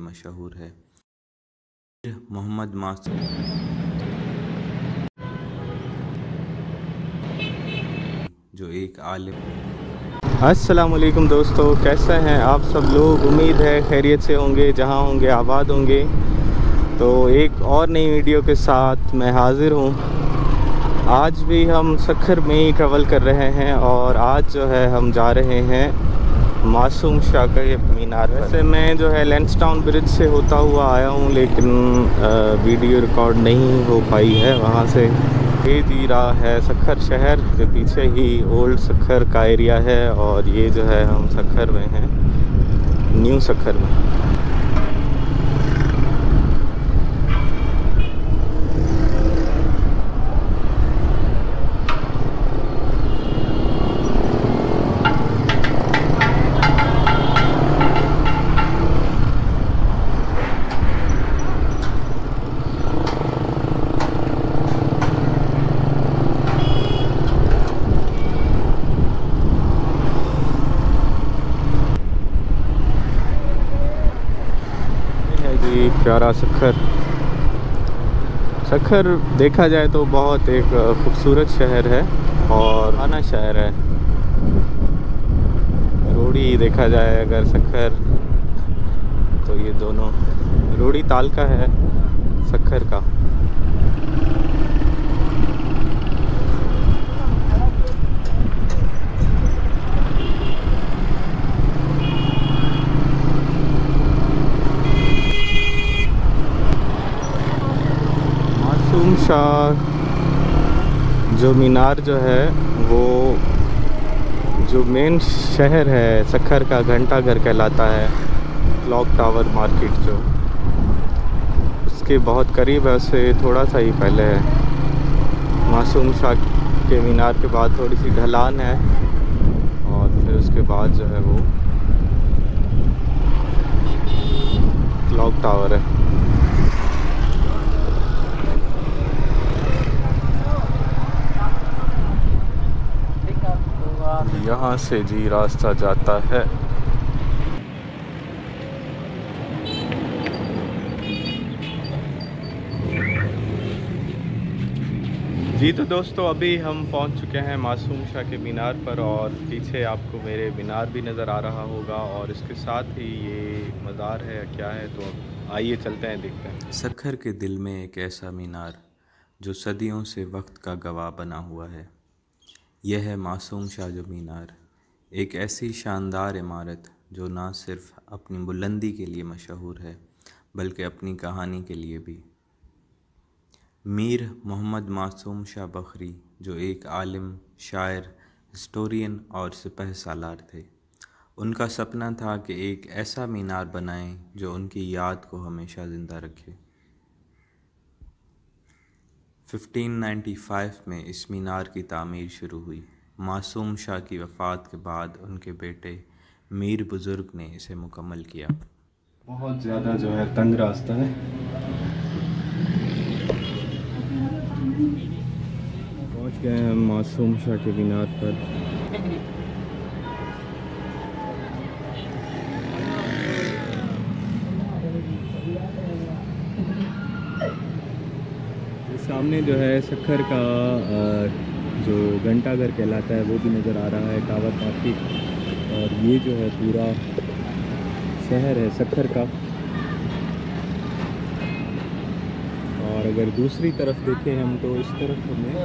मशहूर है। मोहम्मद मासूम जो एक आलिम। अस्सलाम वालेकुम दोस्तों, कैसे हैं आप सब लोग। उम्मीद है खैरियत से होंगे, जहां होंगे आबाद होंगे। तो एक और नई वीडियो के साथ मैं हाज़िर हूं। आज भी हम सखर में ही ट्रैवल कर रहे हैं और आज जो है हम जा रहे हैं मासूम शाह के मीनार। वैसे मैं जो है लैंसडाउन ब्रिज से होता हुआ आया हूं, लेकिन वीडियो रिकॉर्ड नहीं हो पाई है वहां से। ये जी रहा है सखर शहर के पीछे ही ओल्ड सखर का एरिया है और ये जो है हम सखर में हैं, न्यू सखर में। प्यारा सखर देखा जाए तो बहुत एक खूबसूरत शहर है और पुराना शहर है। रोड़ी देखा जाए अगर सखर, तो ये दोनों रोड़ी ताल का है सखर का। मासूम शाह जो मीनार जो है वो जो मेन शहर है सखर का घंटा घर कहलाता है। क्लॉक टावर मार्केट जो उसके बहुत करीब है, उससे थोड़ा सा ही पहले है। मासूम शाह के मीनार के बाद थोड़ी सी ढलान है और फिर उसके बाद जो है वो क्लॉक टावर है। यहाँ से जी रास्ता जाता है। जी तो दोस्तों, अभी हम पहुँच चुके हैं मासूम शाह के मीनार पर और पीछे आपको मेरे मीनार भी नज़र आ रहा होगा और इसके साथ ही ये मज़ार है या क्या है, तो आइए चलते हैं देखते हैं। सखर के दिल में एक ऐसा मीनार जो सदियों से वक्त का गवाह बना हुआ है। यह है मासूम शाह जो मीनार, एक ऐसी शानदार इमारत जो ना सिर्फ अपनी बुलंदी के लिए मशहूर है बल्कि अपनी कहानी के लिए भी। मीर मोहम्मद मासूम शाह बखरी जो एक आलिम, शायर, हिस्टोरियन और सिपह सालार थे। उनका सपना था कि एक ऐसा मीनार बनाएं जो उनकी याद को हमेशा ज़िंदा रखे। 1595 में इस मीनार की तामीर शुरू हुई। मासूम शाह की वफ़ात के बाद उनके बेटे मीर बुज़ुर्ग ने इसे मुकम्मल किया। बहुत ज़्यादा जो है तंग रास्ता है। पहुंच गए हैं हम मासूम शाह के मीनार पर। सामने जो है सखर का जो घंटा घर कहलाता है वो भी नज़र आ रहा है, टावर मार्केट। और ये जो है पूरा शहर है सखर का। और अगर दूसरी तरफ देखें हम तो इस तरफ हमें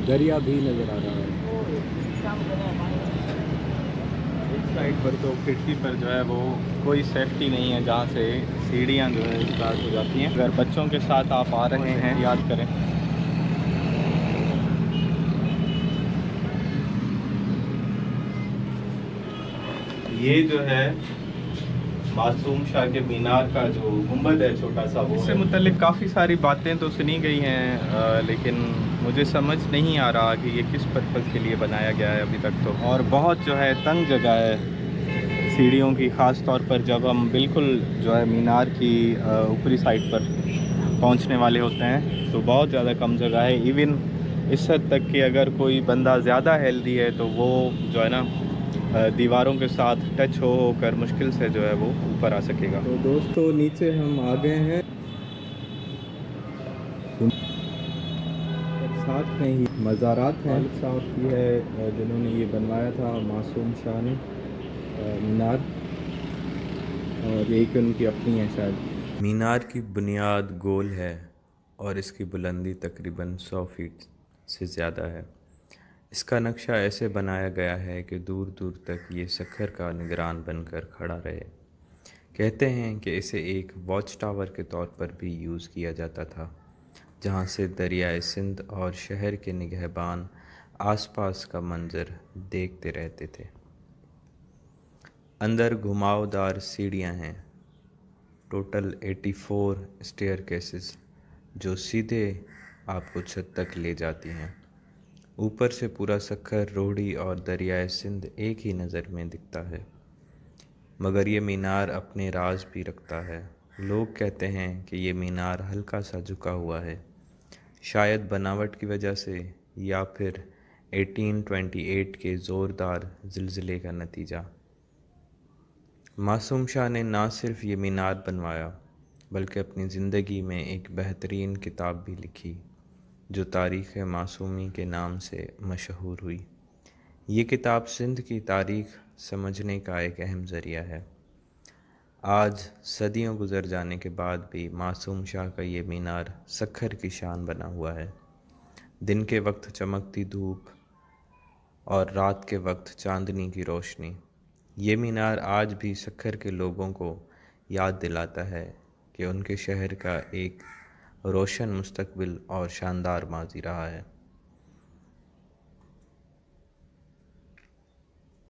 दरिया भी नज़र आ रहा है। इस साइड पर तो खिड़की पर जो है वो कोई सेफ्टी नहीं है, जहाँ से सीढ़ियाँ जो है स्टार्ट हो जाती हैं। अगर बच्चों के साथ आप आ रहे हैं, याद करें। ये जो है मासूम शाह के मीनार का जो गुंबद है छोटा सा, वो इससे मुतल्लिक काफ़ी सारी बातें तो सुनी गई हैं, लेकिन मुझे समझ नहीं आ रहा कि ये किस पर्पज़ के लिए बनाया गया है अभी तक तो। और बहुत जो है तंग जगह है सीढ़ियों की, ख़ास तौर पर जब हम बिल्कुल जो है मीनार की ऊपरी साइड पर पहुंचने वाले होते हैं तो बहुत ज़्यादा कम जगह है। इवन इस हद तक कि अगर कोई बंदा ज़्यादा हेल्दी है तो वो जो है ना दीवारों के साथ टच होकर मुश्किल से जो है वो ऊपर आ सकेगा। तो दोस्तों नीचे हम आ गए हैं और साथ में ही मज़ारात हैं साहब की है जिन्होंने ये बनवाया था, मासूम शाह ने मीनार, और एक उनकी अपनी है शायद। मीनार की बुनियाद गोल है और इसकी बुलंदी तकरीबन 100 फीट से ज़्यादा है। इसका नक्शा ऐसे बनाया गया है कि दूर दूर तक ये सखर का निगरान बनकर खड़ा रहे। कहते हैं कि इसे एक वॉच टावर के तौर पर भी यूज़ किया जाता था, जहाँ से दरियाए सिंध और शहर के निगहबान आसपास का मंजर देखते रहते थे। अंदर घुमावदार सीढ़ियाँ हैं, टोटल 84 स्टेयरकेसेस जो सीधे आपको छत तक ले जाती हैं। ऊपर से पूरा सखर, रोहड़ी और दरियाए सिंध एक ही नज़र में दिखता है। मगर ये मीनार अपने राज भी रखता है। लोग कहते हैं कि ये मीनार हल्का सा झुका हुआ है, शायद बनावट की वजह से या फिर 1828 के ज़ोरदार ज़िलज़िले का नतीजा। मासूम शाह ने ना सिर्फ ये मीनार बनवाया बल्कि अपनी ज़िंदगी में एक बेहतरीन किताब भी लिखी जो तारीख़ मासूमी के नाम से मशहूर हुई। ये किताब सिंध की तारीख़ समझने का एक अहम ज़रिया है। आज सदियों गुज़र जाने के बाद भी मासूम शाह का ये मीनार सखर की शान बना हुआ है। दिन के वक्त चमकती धूप और रात के वक्त चांदनी की रोशनी, ये मीनार आज भी सखर के लोगों को याद दिलाता है कि उनके शहर का एक रोशन मुस्तकबिल और शानदार माज़ी रहा है।